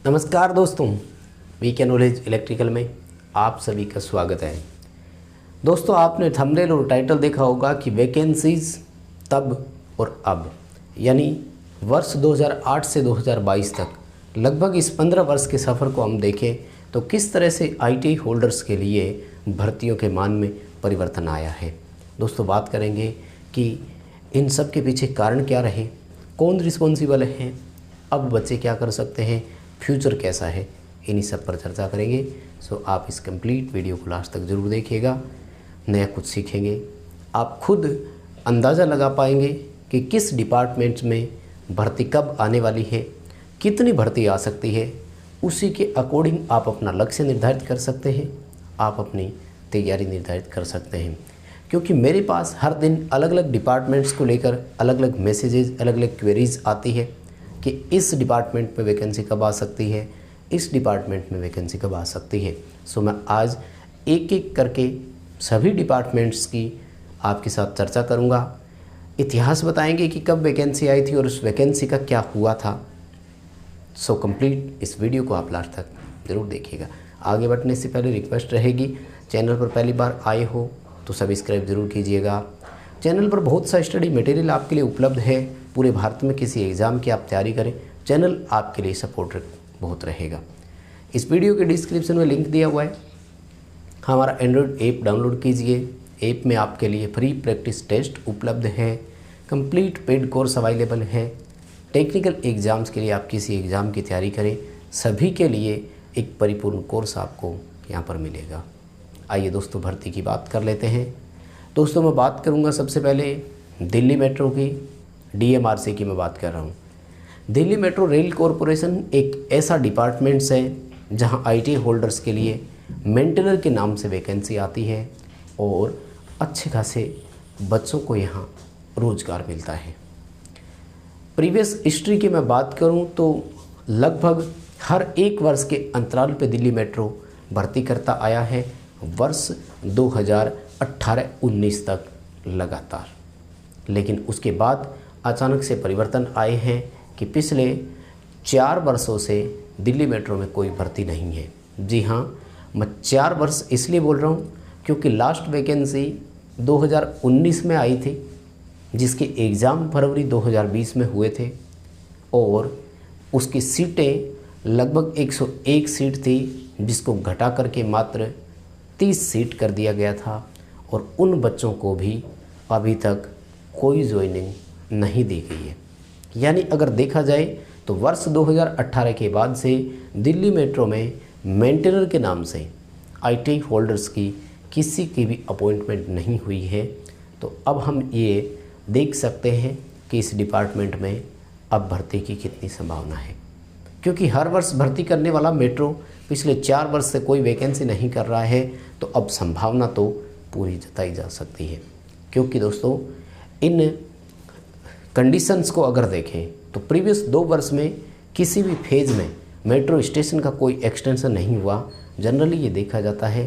नमस्कार दोस्तों, VK knowledge electrical में आप सभी का स्वागत है। दोस्तों, आपने थंबनेल और टाइटल देखा होगा कि वैकेंसीज तब और अब, यानी वर्ष 2008 से 2022 तक लगभग इस 15 वर्ष के सफ़र को हम देखें तो किस तरह से आईटीआई होल्डर्स के लिए भर्तियों के मान में परिवर्तन आया है। दोस्तों, बात करेंगे कि इन सब के पीछे कारण क्या रहे, कौन रिस्पॉन्सिबल है, अब बच्चे क्या कर सकते हैं, फ्यूचर कैसा है, इन्हीं सब पर चर्चा करेंगे। सो आप इस कंप्लीट वीडियो को लास्ट तक ज़रूर देखिएगा, नया कुछ सीखेंगे। आप खुद अंदाज़ा लगा पाएंगे कि किस डिपार्टमेंट में भर्ती कब आने वाली है, कितनी भर्ती आ सकती है। उसी के अकॉर्डिंग आप अपना लक्ष्य निर्धारित कर सकते हैं, आप अपनी तैयारी निर्धारित कर सकते हैं। क्योंकि मेरे पास हर दिन अलग अलग डिपार्टमेंट्स को लेकर अलग अलग मैसेजेस, अलग अलग क्वेरीज़ आती है कि इस डिपार्टमेंट में वैकेंसी कब आ सकती है, इस डिपार्टमेंट में वैकेंसी कब आ सकती है। सो मैं आज एक एक करके सभी डिपार्टमेंट्स की आपके साथ चर्चा करूंगा। इतिहास बताएंगे कि कब वैकेंसी आई थी और उस वैकेंसी का क्या हुआ था। सो कंप्लीट इस वीडियो को आप लास्ट तक ज़रूर देखिएगा। आगे बढ़ने से पहले रिक्वेस्ट रहेगी, चैनल पर पहली बार आए हो तो सब्सक्राइब ज़रूर कीजिएगा। चैनल पर बहुत सा स्टडी मटेरियल आपके लिए उपलब्ध है। पूरे भारत में किसी एग्ज़ाम की आप तैयारी करें, चैनल आपके लिए सपोर्ट बहुत रहेगा। इस वीडियो के डिस्क्रिप्शन में लिंक दिया हुआ है, हमारा एंड्रॉयड ऐप डाउनलोड कीजिए। ऐप में आपके लिए फ्री प्रैक्टिस टेस्ट उपलब्ध है, कंप्लीट पेड कोर्स अवेलेबल है। टेक्निकल एग्ज़ाम्स के लिए आप किसी एग्ज़ाम की तैयारी करें, सभी के लिए एक परिपूर्ण कोर्स आपको यहाँ पर मिलेगा। आइए दोस्तों, भर्ती की बात कर लेते हैं। दोस्तों, मैं बात करूँगा सबसे पहले दिल्ली मेट्रो की, डीएमआरसी की मैं बात कर रहा हूँ। दिल्ली मेट्रो रेल कॉरपोरेशन एक ऐसा डिपार्टमेंट्स है जहाँ आईटीआई होल्डर्स के लिए मेंटेनर के नाम से वैकेंसी आती है और अच्छे खासे बच्चों को यहाँ रोज़गार मिलता है। प्रीवियस हिस्ट्री की मैं बात करूँ तो लगभग हर एक वर्ष के अंतराल पे दिल्ली मेट्रो भर्ती करता आया है, वर्ष 2018-19 तक लगातार। लेकिन उसके बाद अचानक से परिवर्तन आए हैं कि पिछले 4 वर्षों से दिल्ली मेट्रो में कोई भर्ती नहीं है। जी हाँ, मैं 4 वर्ष इसलिए बोल रहा हूँ क्योंकि लास्ट वैकेंसी 2019 में आई थी, जिसके एग्ज़ाम फरवरी 2020 में हुए थे और उसकी सीटें लगभग 101 सीट थी, जिसको घटा करके मात्र 30 सीट कर दिया गया था और उन बच्चों को भी अभी तक कोई ज्वाइनिंग नहीं दी गई है। यानी अगर देखा जाए तो वर्ष 2018 के बाद से दिल्ली मेट्रो में मेंटेनर के नाम से आईटीआई होल्डर्स की किसी की भी अपॉइंटमेंट नहीं हुई है। तो अब हम ये देख सकते हैं कि इस डिपार्टमेंट में अब भर्ती की कितनी संभावना है, क्योंकि हर वर्ष भर्ती करने वाला मेट्रो पिछले 4 वर्ष से कोई वैकेंसी नहीं कर रहा है। तो अब संभावना तो पूरी जताई जा सकती है, क्योंकि दोस्तों इन कंडीशंस को अगर देखें तो प्रीवियस 2 वर्ष में किसी भी फेज़ में मेट्रो स्टेशन का कोई एक्सटेंशन नहीं हुआ। जनरली ये देखा जाता है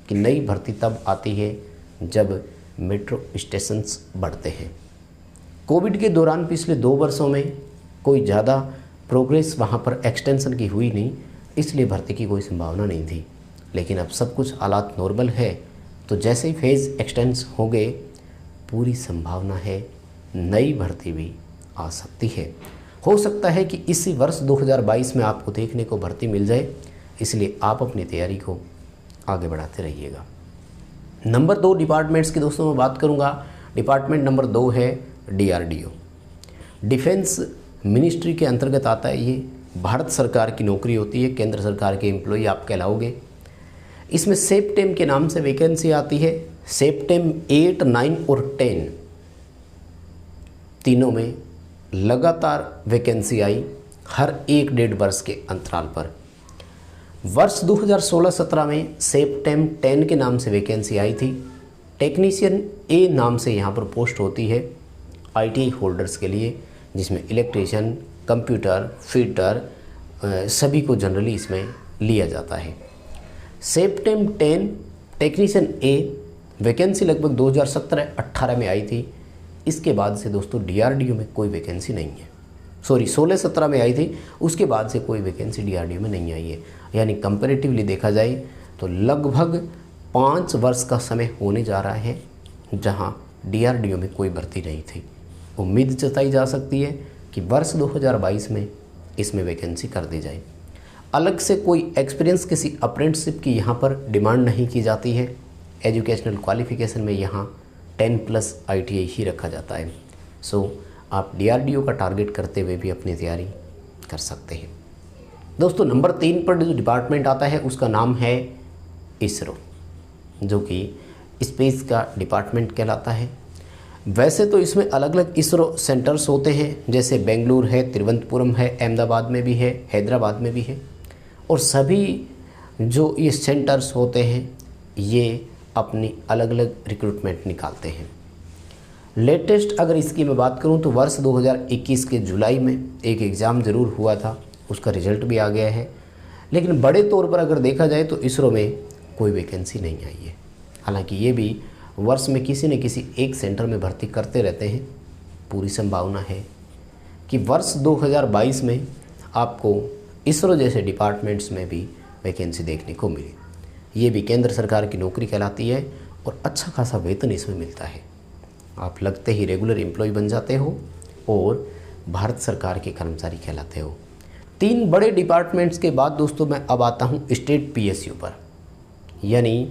कि नई भर्ती तब आती है जब मेट्रो स्टेशंस बढ़ते हैं। कोविड के दौरान पिछले 2 वर्षों में कोई ज़्यादा प्रोग्रेस वहाँ पर एक्सटेंशन की हुई नहीं, इसलिए भर्ती की कोई संभावना नहीं थी। लेकिन अब सब कुछ हालात नॉर्मल है, तो जैसे ही फेज़ एक्सटेंस हो गए, पूरी संभावना है नई भर्ती भी आ सकती है। हो सकता है कि इसी वर्ष 2022 में आपको देखने को भर्ती मिल जाए, इसलिए आप अपनी तैयारी को आगे बढ़ाते रहिएगा। नंबर 2 डिपार्टमेंट्स की दोस्तों मैं बात करूंगा। डिपार्टमेंट नंबर 2 है डीआरडीओ। डिफेंस मिनिस्ट्री के अंतर्गत आता है। ये भारत सरकार की नौकरी होती है, केंद्र सरकार के एम्प्लॉय आप कहलाओगे। इसमें सेप्टेम के नाम से वैकेंसी आती है। सेप्टेम 8, 9 और 10 तीनों में लगातार वैकेंसी आई, हर 1-1.5 वर्ष के अंतराल पर। वर्ष 2016-17 में सेप्टेम 10 के नाम से वैकेंसी आई थी। टेक्नीशियन ए नाम से यहाँ पर पोस्ट होती है आईटीआई होल्डर्स के लिए, जिसमें इलेक्ट्रीशियन, कंप्यूटर, फिटर सभी को जनरली इसमें लिया जाता है। सेप्टेम 10 टेक्नीशियन ए वैकेंसी लगभग 2017-18 में आई थी। इसके बाद से दोस्तों डीआरडीओ में कोई वैकेंसी नहीं है। 16-17 में आई थी, उसके बाद से कोई वैकेंसी डीआरडीओ में नहीं आई है। यानी कंपैरेटिवली देखा जाए तो लगभग 5 वर्ष का समय होने जा रहा है जहां डीआरडीओ में कोई भर्ती नहीं थी। उम्मीद जताई जा सकती है कि वर्ष 2022 में इसमें वैकेंसी कर दी जाए। अलग से कोई एक्सपीरियंस किसी अप्रेंटिसशिप की यहाँ पर डिमांड नहीं की जाती है। एजुकेशनल क्वालिफिकेशन में यहाँ 10+ ITI ही रखा जाता है। आप डीआरडीओ का टारगेट करते हुए भी अपनी तैयारी कर सकते हैं। दोस्तों, नंबर 3 पर जो डिपार्टमेंट आता है उसका नाम है इसरो, जो कि स्पेस का डिपार्टमेंट कहलाता है। वैसे तो इसमें अलग अलग इसरो सेंटर्स होते हैं, जैसे बेंगलुरु है, तिरुवनंतपुरम है, अहमदाबाद में भी है, हैदराबाद में भी है। और सभी जो ये सेंटर्स होते हैं ये अपनी अलग अलग रिक्रूटमेंट निकालते हैं। लेटेस्ट अगर इसकी मैं बात करूं तो वर्ष 2021 के जुलाई में एक एग्ज़ाम ज़रूर हुआ था, उसका रिज़ल्ट भी आ गया है। लेकिन बड़े तौर पर अगर देखा जाए तो इसरो में कोई वैकेंसी नहीं आई है। हालांकि ये भी वर्ष में किसी न किसी एक सेंटर में भर्ती करते रहते हैं। पूरी संभावना है कि वर्ष 2022 में आपको इसरो जैसे डिपार्टमेंट्स में भी वैकेंसी देखने को मिले। ये भी केंद्र सरकार की नौकरी कहलाती है और अच्छा खासा वेतन इसमें मिलता है। आप लगते ही रेगुलर एम्प्लॉय बन जाते हो और भारत सरकार के कर्मचारी कहलाते हो। 3 बड़े डिपार्टमेंट्स के बाद दोस्तों मैं अब आता हूँ स्टेट PSU पर, यानी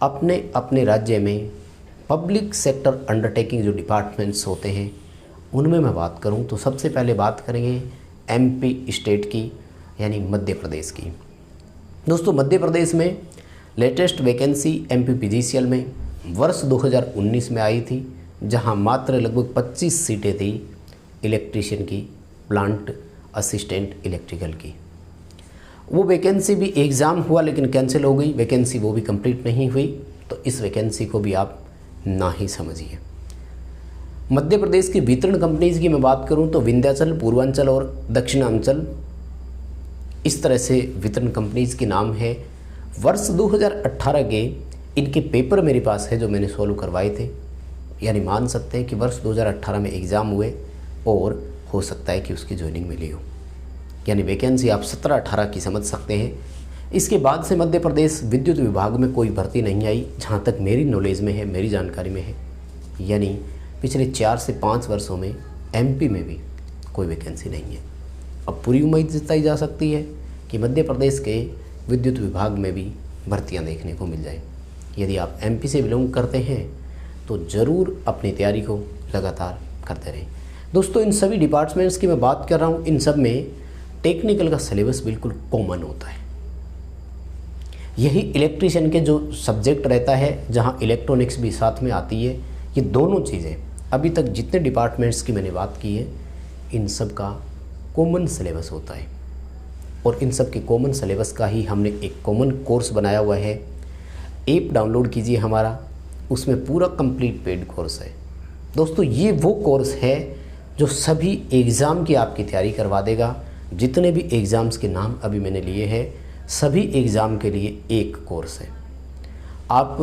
अपने अपने राज्य में पब्लिक सेक्टर अंडरटेकिंग जो डिपार्टमेंट्स होते हैं उनमें मैं बात करूँ तो सबसे पहले बात करेंगे MP स्टेट की, यानी मध्य प्रदेश की। दोस्तों, मध्य प्रदेश में लेटेस्ट वैकेंसी MP PGCL में वर्ष 2019 में आई थी, जहां मात्र लगभग 25 सीटें थी इलेक्ट्रीशियन की, प्लांट असिस्टेंट इलेक्ट्रिकल की। वो वैकेंसी भी एग्ज़ाम हुआ लेकिन कैंसिल हो गई, वैकेंसी वो भी कंप्लीट नहीं हुई। तो इस वैकेंसी को भी आप ना ही समझिए। मध्य प्रदेश की वितरण कंपनीज़ की मैं बात करूं तो विंध्याचल, पूर्वांचल और दक्षिणांचल, इस तरह से वितरण कंपनीज़ के नाम है। वर्ष 2018 के इनके पेपर मेरे पास है जो मैंने सॉल्व करवाए थे, यानी मान सकते हैं कि वर्ष 2018 में एग्ज़ाम हुए और हो सकता है कि उसकी ज्वाइनिंग मिली हो। यानी वैकेंसी आप 17-18 की समझ सकते हैं। इसके बाद से मध्य प्रदेश विद्युत विभाग में कोई भर्ती नहीं आई, जहाँ तक मेरी नॉलेज में है, मेरी जानकारी में है। यानी पिछले 4 से 5 वर्षों में MP में भी कोई वैकेंसी नहीं है। अब पूरी उम्मीद जताई जा सकती है कि मध्य प्रदेश के विद्युत विभाग में भी भर्तियां देखने को मिल जाए। यदि आप MP से बिलोंग करते हैं तो ज़रूर अपनी तैयारी को लगातार करते रहें। दोस्तों, इन सभी डिपार्टमेंट्स की मैं बात कर रहा हूँ, इन सब में टेक्निकल का सिलेबस बिल्कुल कॉमन होता है। यही इलेक्ट्रीशियन के जो सब्जेक्ट रहता है, जहाँ इलेक्ट्रॉनिक्स भी साथ में आती है, ये दोनों चीज़ें अभी तक जितने डिपार्टमेंट्स की मैंने बात की है इन सब का कॉमन सिलेबस होता है। और इन सब के कॉमन सिलेबस का ही हमने एक कॉमन कोर्स बनाया हुआ है। ऐप डाउनलोड कीजिए हमारा, उसमें पूरा कंप्लीट पेड कोर्स है। दोस्तों, ये वो कोर्स है जो सभी एग्ज़ाम की आपकी तैयारी करवा देगा। जितने भी एग्ज़ाम्स के नाम अभी मैंने लिए हैं सभी एग्ज़ाम के लिए एक कोर्स है। आप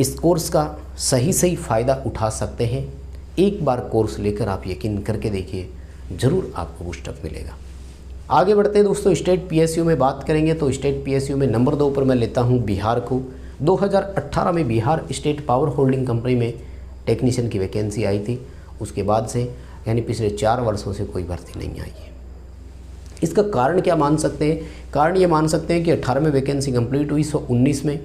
इस कोर्स का सही फ़ायदा उठा सकते हैं। एक बार कोर्स लेकर आप यकीन करके देखिए, ज़रूर आपको बूस्टअप मिलेगा। आगे बढ़ते हैं दोस्तों, स्टेट PSU में बात करेंगे तो स्टेट PSU में नंबर 2 पर मैं लेता हूँ बिहार को। 2018 में Bihar state power holding company में टेक्नीशियन की वैकेंसी आई थी। उसके बाद से यानी पिछले 4 वर्षों से कोई भर्ती नहीं आई है। इसका कारण क्या मान सकते हैं? कारण ये मान सकते हैं कि 18 में वैकेंसी कंप्लीट हुई, 19 में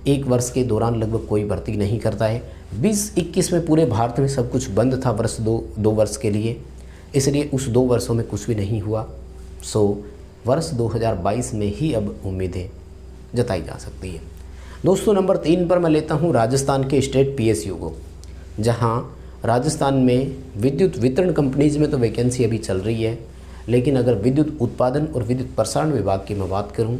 1 वर्ष के दौरान लगभग कोई भर्ती नहीं करता है। 20-21 में पूरे भारत में सब कुछ बंद था वर्ष 2 वर्ष के लिए, इसलिए उस 2 वर्षों में कुछ भी नहीं हुआ। वर्ष 2022 में ही अब उम्मीदें जताई जा सकती है। दोस्तों, नंबर 3 पर मैं लेता हूं राजस्थान के स्टेट PSU को, जहां राजस्थान में विद्युत वितरण कंपनीज में तो वैकेंसी अभी चल रही है, लेकिन अगर विद्युत उत्पादन और विद्युत प्रसारण विभाग की मैं बात करूं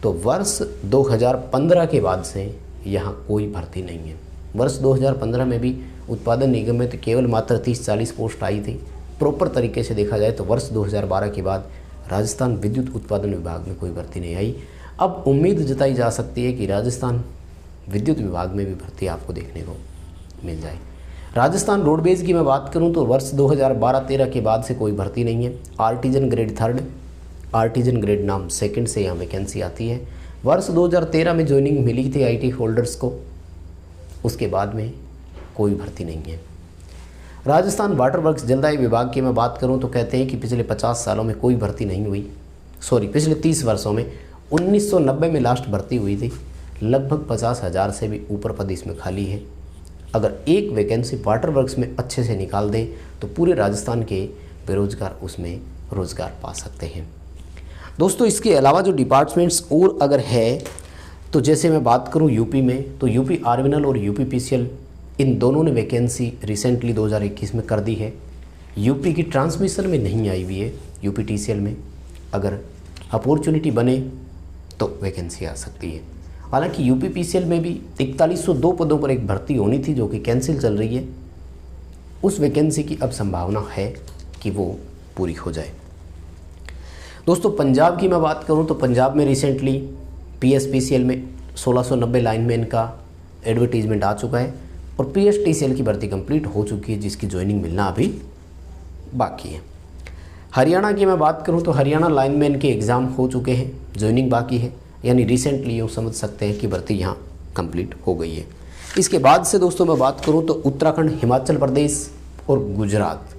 तो वर्ष 2015 के बाद से यहां कोई भर्ती नहीं है। वर्ष 2015 में भी उत्पादन निगम में तो केवल मात्र 30-40 पोस्ट आई थी। प्रॉपर तरीके से देखा जाए तो वर्ष 2012 के बाद राजस्थान विद्युत उत्पादन विभाग में कोई भर्ती नहीं आई। अब उम्मीद जताई जा सकती है कि राजस्थान विद्युत विभाग में भी भर्ती आपको देखने को मिल जाए। राजस्थान रोडवेज की मैं बात करूं तो वर्ष 2012-13 के बाद से कोई भर्ती नहीं है। आर्टिजन ग्रेड 3, आर्टिजन ग्रेड नाम 2 से यहाँ वैकेंसी आती है। वर्ष 2013 में ज्वाइनिंग मिली थी IT होल्डर्स को, उसके बाद में कोई भर्ती नहीं है। राजस्थान वाटर वर्क्स जलदाय विभाग की मैं बात करूं तो कहते हैं कि पिछले 50 सालों में कोई भर्ती नहीं हुई, पिछले 30 वर्षों में 1990 में लास्ट भर्ती हुई थी। लगभग 50,000 से भी ऊपर पद इसमें खाली है। अगर एक वैकेंसी वाटर वर्क्स में अच्छे से निकाल दें तो पूरे राजस्थान के बेरोजगार उसमें रोज़गार पा सकते हैं। दोस्तों इसके अलावा जो डिपार्टमेंट्स और अगर है तो जैसे मैं बात करूं यूपी में तो यूपी आर्मिनल और यूपी PCL इन दोनों ने वैकेंसी रिसेंटली 2021 में कर दी है। यूपी की ट्रांसमिशन में नहीं आई हुई है, यूपी TCL में अगर अपॉर्चुनिटी बने तो वैकेंसी आ सकती है। हालांकि यूपी PCL में भी 4102 पदों पर एक भर्ती होनी थी जो कि कैंसिल चल रही है। उस वैकेंसी की अब संभावना है कि वो पूरी हो जाए। दोस्तों पंजाब की मैं बात करूं तो पंजाब में रिसेंटली PSPCL में 1690 लाइनमैन का एडवर्टीजमेंट आ चुका है और PSTCL की भर्ती कंप्लीट हो चुकी है, जिसकी ज्वाइनिंग मिलना अभी बाकी है। हरियाणा की मैं बात करूं तो हरियाणा लाइनमैन के एग्ज़ाम हो चुके हैं, ज्वाइनिंग बाकी है, यानी रिसेंटली यूँ समझ सकते हैं कि भर्ती यहाँ कंप्लीट हो गई है। इसके बाद से दोस्तों मैं बात करूँ तो उत्तराखंड, हिमाचल प्रदेश और गुजरात,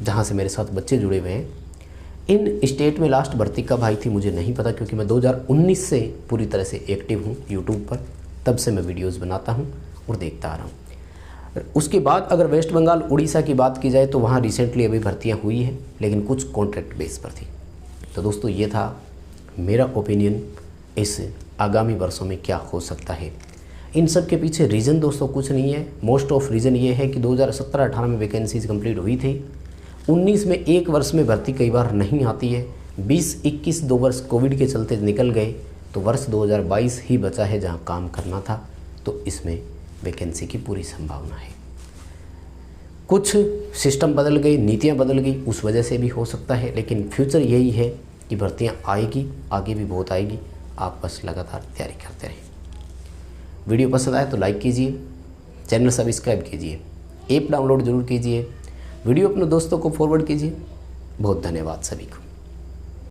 जहाँ से मेरे साथ बच्चे जुड़े हुए हैं, इन स्टेट में लास्ट भर्ती कब आई थी मुझे नहीं पता, क्योंकि मैं 2019 से पूरी तरह से एक्टिव हूँ यूट्यूब पर, तब से मैं वीडियोज़ बनाता हूँ और देखता आ रहा हूँ। उसके बाद अगर वेस्ट बंगाल, उड़ीसा की बात की जाए तो वहाँ रिसेंटली अभी भर्तियाँ हुई हैं, लेकिन कुछ कॉन्ट्रैक्ट बेस पर थी। तो दोस्तों ये था मेरा ओपिनियन इस आगामी वर्षों में क्या हो सकता है। इन सब के पीछे रीज़न दोस्तों कुछ नहीं है, मोस्ट ऑफ रीज़न ये है कि 2017-18 में वैकेंसीज कंप्लीट हुई थी, 19 में एक वर्ष में भर्ती कई बार नहीं आती है, 20-21 2 वर्ष कोविड के चलते निकल गए, तो वर्ष 2022 ही बचा है जहाँ काम करना था, तो इसमें वैकेंसी की पूरी संभावना है। कुछ सिस्टम बदल गई, नीतियाँ बदल गई, उस वजह से भी हो सकता है, लेकिन फ्यूचर यही है कि भर्तियाँ आएगी, आगे भी बहुत आएगी। आप बस लगातार तैयारी करते रहें। वीडियो पसंद आए तो लाइक कीजिए, चैनल सब्सक्राइब कीजिए, ऐप डाउनलोड जरूर कीजिए, वीडियो अपने दोस्तों को फॉरवर्ड कीजिए। बहुत धन्यवाद सभी को।